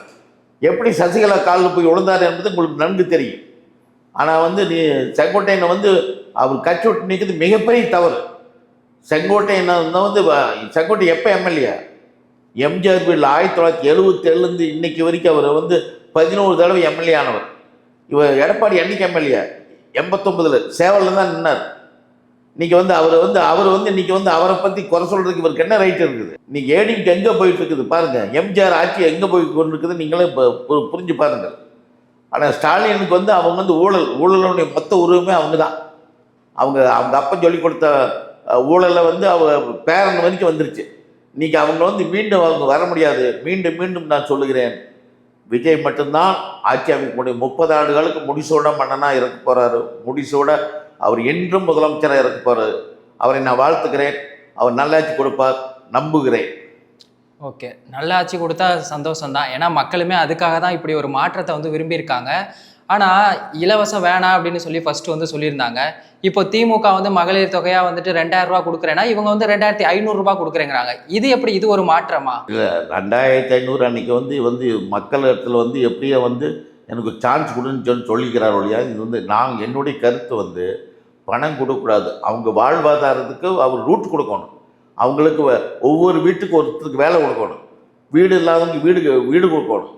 எப்படி சசிகலா காலில் போய் விழுந்தார் என்பது உங்களுக்கு நன்கு தெரியும். ஆனால் நீ செங்கோட்டையனை அவர் கட்சி விட்டு நிற்கிறது மிகப்பெரிய தவறு. செங்கோட்டையனை செங்கோட்டை எப்போ எம்எல்ஏ? எம்ஜிஆர் பீரியடில் 1977லேருந்து இன்னைக்கு வரைக்கும் அவர் 11 தடவை எம்எல்ஏ ஆனவர். இவர் எடப்பாடி என்னைக்கு எம்எல்ஏ? 89ல் சேவலில் தான் நின்னார். இன்னைக்கு வந்து அவர் வந்து இன்னைக்கு வந்து அவரை பற்றி குறை சொல்கிறதுக்கு இவருக்கு என்ன ரைட் இருக்குது? இன்னைக்கு ஏடிஎம்கே எங்கே போயிட்டு இருக்குது பாருங்கள், எம்ஜிஆர் ஆட்சி எங்கே போய் கொண்டு இருக்குது நீங்களே இப்போ புரிஞ்சு பாருங்கள். ஆனால் ஸ்டாலினுக்கு வந்து அவங்க வந்து ஊழலுடைய மொத்த உருவமே அவங்க தான். அவங்க அப்பன் சொல்லி கொடுத்த ஊழலை வந்து பேரன் வரைக்கும் வந்துருச்சு. இன்றைக்கி அவங்க வந்து மீண்டும் அவங்க வர முடியாது. மீண்டும் நான் சொல்லுகிறேன், விஜய் மட்டும்தான் ஆட்சி அமைக்க முடியும். 30 ஆண்டுகளுக்கு முடிசோட மன்னனாக இருக்க போகிறாரு. முடிசோட அவர் என்றும் முதலமைச்சராக இருக்க போகிறாரு. அவரை நான் வாழ்த்துக்கிறேன். அவர் நல்லாட்சி கொடுப்பார், நம்புகிறேன். ஓகே, நல்ல ஆட்சி கொடுத்தா சந்தோஷம்தான். ஏன்னா மக்களுமே அதுக்காக தான் இப்படி ஒரு மாற்றத்தை வந்து விரும்பியிருக்காங்க. ஆனால் இலவசம் வேணாம் அப்படின்னு சொல்லி ஃபர்ஸ்ட் வந்து சொல்லியிருந்தாங்க. இப்போ திமுக வந்து மகளிர் தொகையாக வந்துட்டு 2000 ரூபா கொடுக்குறேன்னா இவங்க வந்து 2500 ரூபாய் கொடுக்குறேங்கிறாங்க. இது எப்படி, இது ஒரு மாற்றமா? இல்லை, 2500 அன்றைக்கி வந்து மக்கள் இடத்துல வந்து எப்படியோ வந்து எனக்கு சான்ஸ் கொடுன்னு சொல்லிக்கிறார் ஒழியா, இது வந்து என்னுடைய கருத்து வந்து பணம் கொடுக்கக்கூடாது. அவங்க வாழ்வாதாரத்துக்கு அவர் ரூட் கொடுக்கணும். அவங்களுக்கு ஒவ்வொரு வீட்டுக்கு ஒருத்தருக்கு வேலை கொடுக்கணும். வீடு இல்லாதவங்க வீடு கொடுக்கணும்.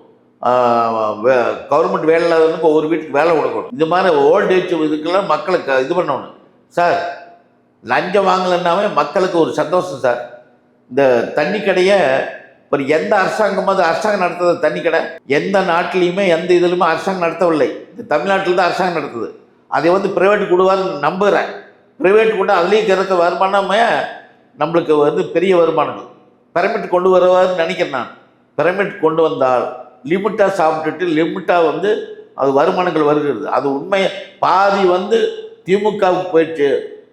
கவர்மெண்ட் வேலை இல்லாதவனுக்கு ஒவ்வொரு வீட்டுக்கு வேலை கொடுக்கணும். இந்த மாதிரி ஓல்ட் ஏஜ் இதுக்கெல்லாம் மக்களுக்கு இது பண்ணணும் சார். லஞ்சம் வாங்கலைன்னாவே மக்களுக்கு ஒரு சந்தோஷம் சார். இந்த தண்ணி கடையை ஒரு எந்த அரசாங்கம் நடத்துது? தண்ணி கடை எந்த நாட்டிலையுமே எந்த இதுலையுமே அரசாங்கம் நடத்தவில்லை. இந்த தமிழ்நாட்டில் தான் அரசாங்கம் நடத்துது. அதை வந்து ப்ரைவேட் கொடுவாருன்னு நம்புகிறேன். ப்ரைவேட் கூட அதுலேயும் கிடைக்க வருமானமே நம்மளுக்கு வந்து பெரிய வருமானங்கள். பிரமிட் கொண்டு வருவார்னு நினைக்கிறேன் நான். பிரமிட் கொண்டு வந்தால் லிமிட்டாக சாப்பிட்டுட்டு லிமிட்டாக வந்து அது வருமானங்கள் வருகிறது. அது உண்மையை பாதி வந்து திமுகவுக்கு போயிடுச்சு,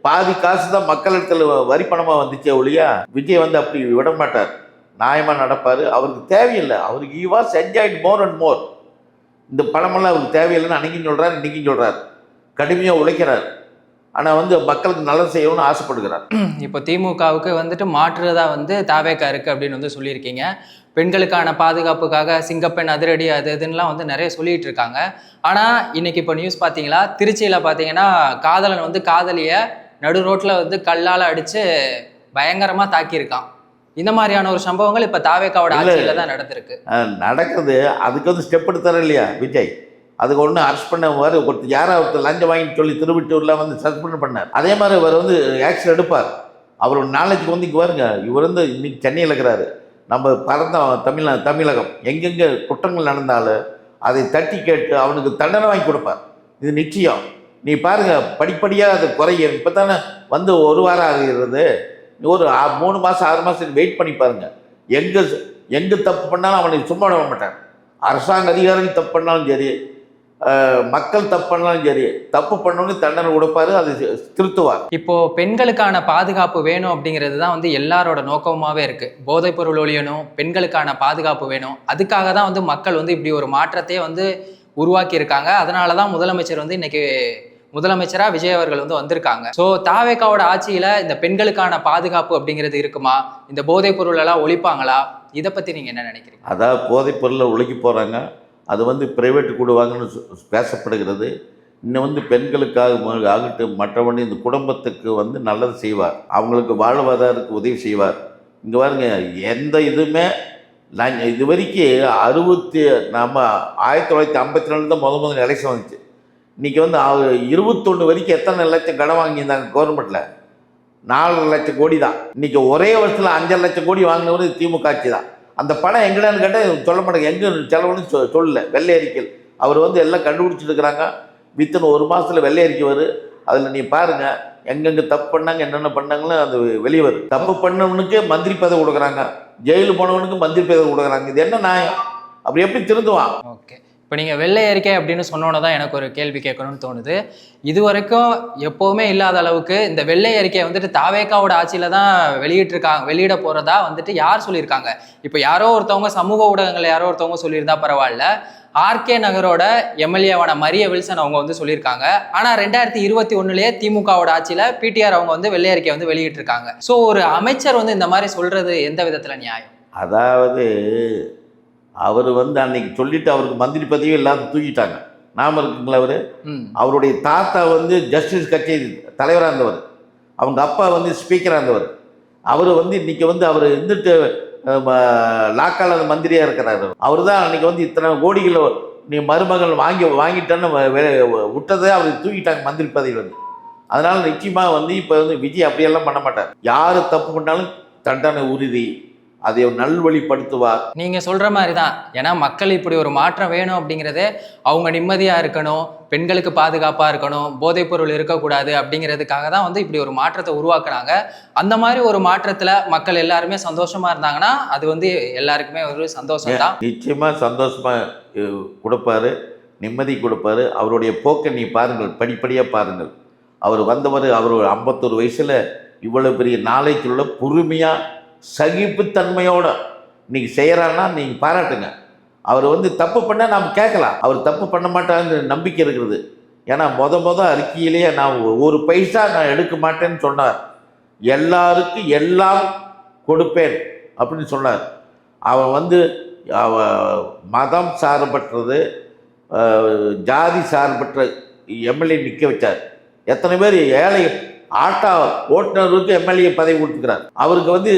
பாதி காசு தான் மக்களிடத்தில் வரி பணமாக வந்துச்சே ஒழியா விஜய் வந்து அப்படி விட மாட்டார். நியாயமாக நடப்பார். அவருக்கு தேவையில்லை. அவருக்கு he was enjoyed more and more. இந்த பணமெல்லாம் அவருக்கு தேவையில்லைன்னு அன்றைக்கும் சொல்கிறார், இன்றைக்கும் சொல்கிறார். கடுமையாக உழைக்கிறார். ஆனால் வந்து மக்களுக்கு நல்லது செய்யணும்னு ஆசைப்படுகிறார். இப்போ திமுகவுக்கு வந்துட்டு மாற்றுறதா வந்து தாவேக்கா இருக்குது அப்படின்னு வந்து சொல்லியிருக்கீங்க. பெண்களுக்கான பாதுகாப்புக்காக சிங்கப்பெண் அதிரடி அது இதுன்னெலாம் வந்து நிறைய சொல்லிகிட்டு இருக்காங்க. ஆனால் இன்னைக்கு இப்போ நியூஸ் பார்த்தீங்களா, திருச்சியில் பார்த்தீங்கன்னா காதலன் வந்து காதலியை நடு ரோட்டில் வந்து கல்லால் அடித்து பயங்கரமாக தாக்கியிருக்கான். இந்த மாதிரியான ஒரு சம்பவங்கள் இப்போ தாவேக்காவோட ஆட்சியில் தான் நடக்குது. அதுக்கு வந்து ஸ்டெப் எடுத்தார் இல்லையா விஜய்? அதுக்கு ஒன்று அரெஸ்ட் பண்ண ஒருத்தர் யாராவது லஞ்சம் வாங்கிட்டு சொல்லி திருவிட்டூரில் வந்து சஸ்பெண்ட் பண்ணார். அதே மாதிரி இவர் வந்து ஆக்ஷன் எடுப்பார். அவரோட நாலேஜுக்கு வந்து இங்கே வருங்க. இவர் வந்து இன்னைக்கு சென்னையில் இருக்கிறாரு. நம்ம பறந்த தமிழகம் எங்கெங்கே குற்றங்கள் நடந்தாலும் அதை தட்டி கேட்டு அவனுக்கு தண்டனை வாங்கி கொடுப்பார். இது நிச்சயம். நீ பாருங்கள், படிப்படியாக அது குறையும். இப்போ தானே வந்து 1 வாரம் ஆகிறது. ஒரு 3 மாதம் 6 மாதம் வெயிட் பண்ணி பாருங்கள். எங்கே தப்பு பண்ணாலும் அவனுக்கு சும்மா விட மாட்டார். அரசாங்க அதிகாரிகள் தப்பு பண்ணாலும் சரி, மக்கள் தப்பு பண்ணாலும் சரி, தப்பு பண்ணவங்க தண்டனை கொடுப்பாரு, அது திருத்துவார். இப்போ பெண்களுக்கான பாதுகாப்பு வேணும் அப்படிங்கிறது தான் வந்து எல்லாரோட நோக்கமாகவே இருக்கு. போதைப் பொருள் ஒழியணும், பெண்களுக்கான பாதுகாப்பு வேணும். அதுக்காக தான் வந்து மக்கள் வந்து இப்படி ஒரு மாற்றத்தையே வந்து உருவாக்கி இருக்காங்க. அதனால தான் முதலமைச்சர் வந்து இன்னைக்கு முதலமைச்சராக விஜய் அவர்கள் வந்து வந்திருக்காங்க. ஸோ தாவேக்காவோட ஆட்சியில் இந்த பெண்களுக்கான பாதுகாப்பு அப்படிங்கிறது இருக்குமா? இந்த போதைப் பொருள் எல்லாம் ஒழிப்பாங்களா? இதை பற்றி நீங்கள் என்ன நினைக்கிறீங்க? அதாவது போதைப் பொருளை ஒழிக்க போகிறாங்க. அது வந்து பிரைவேட்டு கூடுவாங்கன்னு பேசப்படுகிறது. இன்னும் வந்து பெண்களுக்காக ஆகட்டும் மற்றவன் இந்த குடும்பத்துக்கு வந்து நல்லது செய்வார். அவங்களுக்கு வாழ்வாதாரத்துக்கு உதவி செய்வார். இங்கே பாருங்க, எந்த இதுவுமே இது வரைக்கும் நம்ம 1954 தான் முதல் எலெக்ஷன் வந்துச்சு. இன்றைக்கி வந்து 21 வரைக்கும் எத்தனை லட்சம் கடன் வாங்கியிருந்தாங்க கவர்மெண்ட்டில்? 4 லட்சம் கோடி தான். இன்றைக்கி ஒரே வருஷத்தில் 5 லட்சம் கோடி வாங்கினவர் திமுக ஆட்சி தான். அந்த பணம் எங்கடான்னு கேட்டால் சொல்ல மாட்டாங்க. எங்கே செலவுன்னு சொல்லலை. வெள்ளை அறிக்கையில் அவர் வந்து எல்லாம் கண்டுபிடிச்சிட்டு இருக்கிறாங்க. வித்தின் 1 மாதத்தில் வெள்ளை அறிக்கை வரும். அதில் நீ பாருங்கள், எங்கெங்கே தப்பு பண்ணாங்க, என்னென்ன பண்ணாங்களோ அது வெளியே வரும். தப்பு பண்ணவனுக்கு மந்திரி பதவி கொடுக்குறாங்க, ஜெயிலு போனவனுக்கு மந்திரி பதவி கொடுக்குறாங்க. இது என்ன நியாயம்? அப்படி எப்படி திருந்துவான்? ஓகே, இப்போ நீங்கள் வெள்ளை அறிக்கை அப்படின்னு சொன்னோன்னு தான் எனக்கு ஒரு கேள்வி கேட்கணும்னு தோணுது. இது வரைக்கும் எப்போவுமே இல்லாத அளவுக்கு இந்த வெள்ளை அறிக்கையை வந்துட்டு தாவேக்காவோட ஆட்சியில் தான் வெளியிட போகிறதா வந்துட்டு யார் சொல்லியிருக்காங்க? இப்போ யாரோ ஒருத்தவங்க சமூக ஊடகங்கள் யாரோ ஒருத்தவங்க சொல்லியிருந்தா பரவாயில்ல. ஆர்கே நகரோட எம்எல்ஏவான மரிய வில்சன் அவங்க வந்து சொல்லியிருக்காங்க. ஆனால் 2021 திமுகவோட ஆட்சியில் பிடிஆர் அவங்க வந்து வெள்ளை அறிக்கையை வந்து வெளியிட்டிருக்காங்க. ஸோ ஒரு அமைச்சர் வந்து இந்த மாதிரி சொல்கிறது எந்த விதத்தில் நியாயம்? அதாவது அவர் வந்து அன்னைக்கு சொல்லிட்டு அவருக்கு மந்திரி பதவியும் இல்லாத தூக்கிட்டாங்க. நாம இருக்குங்களா? அவருடைய தாத்தா வந்து ஜஸ்டிஸ் கட்சி தலைவராக இருந்தவர். அவங்க அப்பா வந்து ஸ்பீக்கராக இருந்தவர். அவர் வந்து இன்றைக்கி வந்து அவர் இருந்துட்டு லாக்கால மந்திரியாக இருக்கிறார். அவர் தான் அன்றைக்கி வந்து இத்தனை கோடிகளை நீ மருமகள் வாங்கிட்டேன்னு விட்டதே அவர் தூக்கிட்டாங்க மந்திரி பதவியில் வந்து. அதனால் நிச்சயமாக வந்து இப்போ வந்து விஜய் அப்படியெல்லாம் பண்ண மாட்டார். யார் தப்பு பண்ணாலும் தண்டனை உறுதி, அதை நல்வழிப்படுத்துவார். நீங்க சொல்ற மாதிரி தான். ஏன்னா மக்கள் இப்படி ஒரு மாற்றம் வேணும் அப்படிங்கிறதே அவங்க நிம்மதியா இருக்கணும், பெண்களுக்கு பாதுகாப்பா இருக்கணும், போதைப் பொருள் இருக்கக்கூடாது அப்படிங்கிறதுக்காக தான் வந்து இப்படி ஒரு மாற்றத்தை உருவாக்குனாங்க. அந்த மாதிரி ஒரு மாற்றத்துல மக்கள் எல்லாருமே சந்தோஷமா இருந்தாங்கன்னா அது வந்து எல்லாருக்குமே ஒரு சந்தோஷம் தான். நிச்சயமா சந்தோஷமா கொடுப்பாரு, நிம்மதி கொடுப்பாரு. அவருடைய போக்கை நீ பாருங்கள், படிப்படியாக பாருங்கள். அவர் வந்தவர், அவர் 51 வயசுல இவ்வளவு பெரிய நாலேஜ் உள்ள பொறுமையாக சகிப்புத்தன்மையோட இன்னைக்கு செய்கிறான்னா நீங்கள் பாராட்டுங்க. அவர் வந்து தப்பு பண்ணால் நாம் கேட்கலாம், அவர் தப்பு பண்ண மாட்டாங்கிற நம்பிக்கை இருக்கிறது. ஏன்னா அறிக்கையிலேயே நான் ஒரு பைசா நான் எடுக்க மாட்டேன்னு சொன்னார். எல்லாருக்கும் எல்லாம் கொடுப்பேன் அப்படின்னு சொன்னார். அவன் வந்து மதம் சார்பற்றது, ஜாதி சார்பற்ற எம்எல்ஏ நிற்க வச்சார். எத்தனை பேர் ஏழை ஆட்டோ ஓட்டுநருக்கு எம்எல்ஏ பதவி கொடுத்துக்கிறார், அவருக்கு வந்து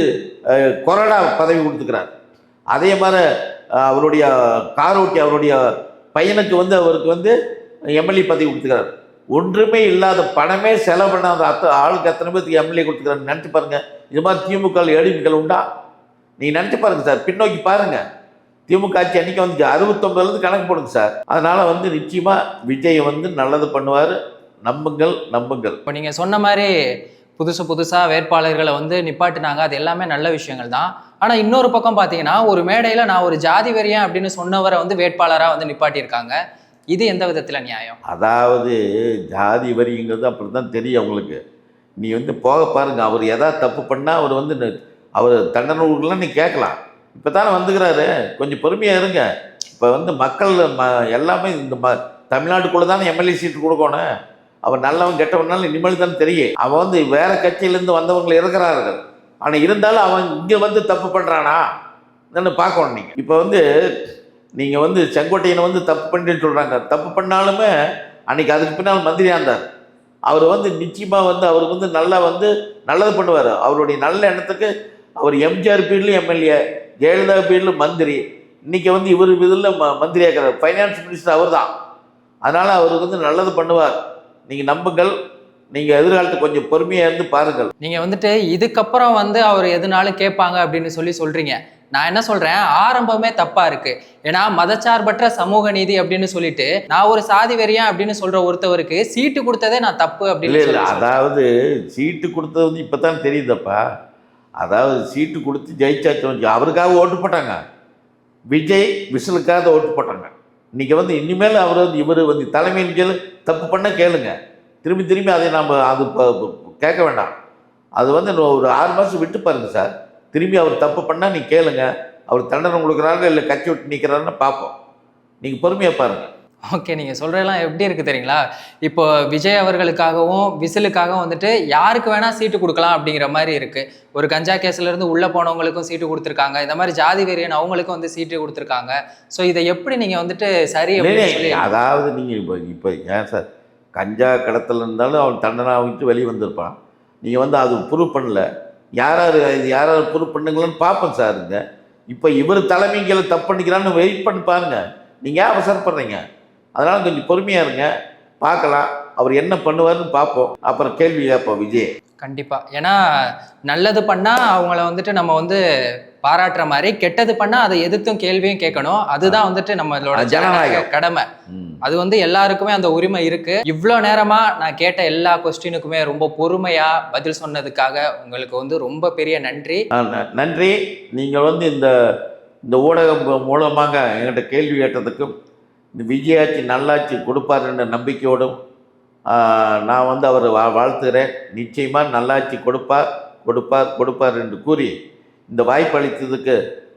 கொறடா பதவி கொடுத்துக்கிறார். அதே மாதிரி அவருடைய கார் ஓட்டி அவருடைய பையனுக்கு வந்து அவருக்கு வந்து எம்எல்ஏ பதவி கொடுத்துக்கிறார். ஒன்றுமே இல்லாத பணமே செலவு பண்ணாத ஆளுக்கு எத்தனை பேருக்கு எம்எல்ஏ கொடுத்துக்கிறாரு நினச்சி பாருங்கள். இது மாதிரி திமுக ஏடிஎம்கள் உண்டா? நீங்கள் நினச்சி பாருங்கள் சார், பின்னோக்கி பாருங்கள். திமுக ஆட்சி அன்றைக்கி வந்து 69லேருந்து கணக்கு போடுங்க சார். அதனால் வந்து நிச்சயமாக விஜய் வந்து நல்லது பண்ணுவார். நம்புங்கள் நம்புங்கள். இப்போ நீங்கள் சொன்ன மாதிரி புதுசாக வேட்பாளர்களை வந்து நிப்பாட்டினாங்க, அது எல்லாமே நல்ல விஷயங்கள் தான். ஆனால் இன்னொரு பக்கம் பார்த்தீங்கன்னா ஒரு மேடையில் நான் ஒரு ஜாதி வெறியன் அப்படின்னு சொன்னவரை வந்து வேட்பாளராக வந்து நிப்பாட்டியிருக்காங்க. இது எந்த விதத்தில் நியாயம்? அதாவது ஜாதி வரிங்கிறது அப்படி தான் தெரியும் அவங்களுக்கு. நீ வந்து போக பாருங்கள், அவர் எதாவது தப்பு பண்ணால் அவர் வந்து அவர் தண்டனை ஊருக்குலாம் நீ கேட்கலாம். இப்போ தானே வந்துக்கிறாரு, கொஞ்சம் பொறுமையாக இருங்க. இப்போ வந்து மக்கள் எல்லாமே இந்த தமிழ்நாட்டுக்குள்ளே தானே எம்எல்ஏ சீட்டு கொடுக்கணும். அவன் நல்லவன் கெட்டவனாலும் இனிமேல் தான் தெரியும். அவன் வந்து வேறு கட்சியிலேருந்து வந்தவங்களை இருக்கிறார்கள். ஆனால் இருந்தாலும் அவன் இங்கே வந்து தப்பு பண்ணுறானா என்னன்னு பார்க்கணும். நீங்கள் இப்போ வந்து நீங்கள் வந்து செங்கோட்டையனை வந்து தப்பு பண்ணிட்டு சொல்கிறாங்க. தப்பு பண்ணாலுமே அன்றைக்கி அதுக்கு பின்னால் மந்திரியாக இருந்தார். அவர் வந்து நிச்சயமாக வந்து அவருக்கு வந்து நல்லா வந்து நல்லது பண்ணுவார். அவருடைய நல்ல எண்ணத்துக்கு அவர் எம்ஜிஆர் பீரியட்லையும் எம்எல்ஏ, ஜெயலலிதா பீரியட்லையும் மந்திரி, இன்றைக்கி வந்து இவர் இதில் மந்திரியாக இருக்கிறார். ஃபைனான்ஸ் மினிஸ்டர் அவர் தான். அதனால் அவருக்கு வந்து நல்லது பண்ணுவார். நீங்கள் நம்புங்கள். நீங்கள் எதிர்காலத்தை கொஞ்சம் பொறுமையாக இருந்து பாருங்கள். நீங்கள் வந்துட்டு இதுக்கப்புறம் வந்து அவர் எதுனாலும் கேட்பாங்க அப்படின்னு சொல்கிறீங்க. நான் என்ன சொல்கிறேன், ஆரம்பமே தப்பாக இருக்குது. ஏன்னா மதச்சார்பற்ற சமூக நீதி அப்படின்னு சொல்லிட்டு நான் ஒரு சாதி வெறியன் அப்படின்னு சொல்கிற ஒருத்தவருக்கு சீட்டு கொடுத்ததே நான் தப்பு அப்படின்னு இல்லை. அதாவது சீட்டு கொடுத்தது வந்து இப்போ தான் தெரியுதப்பா. அதாவது சீட்டு கொடுத்து ஜெயிச்சாச்சு, அவருக்காக ஓட்டு போட்டாங்க. விஜய் விசிலுக்காக ஓட்டு போட்டாங்க. இன்றைக்கி வந்து இனிமேல் அவர் வந்து இவர் வந்து தலைமையின் கீழ் தப்பு பண்ண கேளுங்க. திரும்பி அதை நம்ம அது கேட்க வேண்டாம். அது வந்து ஒரு 6 மாதம் விட்டு பாருங்கள் சார். திரும்பி அவர் தப்பு பண்ணால் நீங்கள் கேளுங்க. அவர் தண்டனை கொடுக்குறாங்க இல்லை கட்சி விட்டு நிற்கிறாருன்னு பார்ப்போம். நீங்கள் பொறுமையாக பாருங்கள். ஓகே, நீங்கள் சொல்கிறதெல்லாம் எப்படி இருக்குது தெரியுங்களா? இப்போ விஜய் அவர்களுக்காகவும் விசிலுக்காகவும் வந்துட்டு யாருக்கு வேணால் சீட்டு கொடுக்கலாம் அப்படிங்கிற மாதிரி இருக்குது. ஒரு கஞ்சா கேஸ்லேருந்து உள்ளே போனவங்களுக்கும் சீட்டு கொடுத்துருக்காங்க. இந்த மாதிரி ஜாதி வெறியன் அவங்களுக்கும் வந்து சீட்டு கொடுத்துருக்காங்க. ஸோ இதை எப்படி நீங்கள் வந்துட்டு சரி அப்படின்னு சொல்லி, அதாவது நீங்கள் இப்போ ஏன் சார் கஞ்சா கடத்தல் இருந்தாலும் அவன் தண்டனை விட்டு வெளியே வந்திருப்பான். நீங்கள் வந்து அது ப்ரூவ் பண்ணல. யாராவது ப்ரூவ் பண்ணுங்களான்னு பார்ப்போம் சாருங்க. இப்போ இவர் தலைமைகளை தப்பு பண்ணிக்கிறான்னு வெயிட் பண்ணி பாருங்கள். நீங்கள் ஏன் அவசரப்படுறீங்க? அதனால் கொஞ்சம் பொறுமையாக இருங்க, பார்க்கலாம். அவர் என்ன பண்ணுவார்னு பார்ப்போம். அப்புறம் கேள்வி கேட்போம் விஜய். கண்டிப்பாக. ஏன்னா நல்லது பண்ணால் அவங்கள வந்துட்டு நம்ம வந்து பாராட்டுற மாதிரி, கெட்டது பண்ணால் அதை எதிர்த்தும் கேள்வியும் கேட்கணும். அதுதான் வந்துட்டு நம்மளோட ஜனநாயக கடமை. அது வந்து எல்லாருக்குமே அந்த உரிமை இருக்கு. இவ்வளோ நேரமா நான் கேட்ட எல்லா கொஸ்டினுக்குமே ரொம்ப பொறுமையா பதில் சொன்னதுக்காக உங்களுக்கு வந்து ரொம்ப பெரிய நன்றி. நன்றி. நீங்கள் வந்து இந்த ஊடகம் மூலமாக என்கிட்ட கேள்வி கேட்டதுக்கும், இந்த விஜயாட்சி நல்லாட்சி கொடுப்பாருன்ற நம்பிக்கையோடும் நான் வந்து அவர் வாழ்த்துகிறேன். நிச்சயமாக நல்லாட்சி கொடுப்பார் என்று கூறி இந்த வாய்ப்பு அளித்ததுக்கு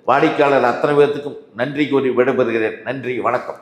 வாடிக்கையாளர் அத்தனை பேர்த்துக்கும் நன்றி கூறி விடைபெறுகிறேன். நன்றி, வணக்கம்.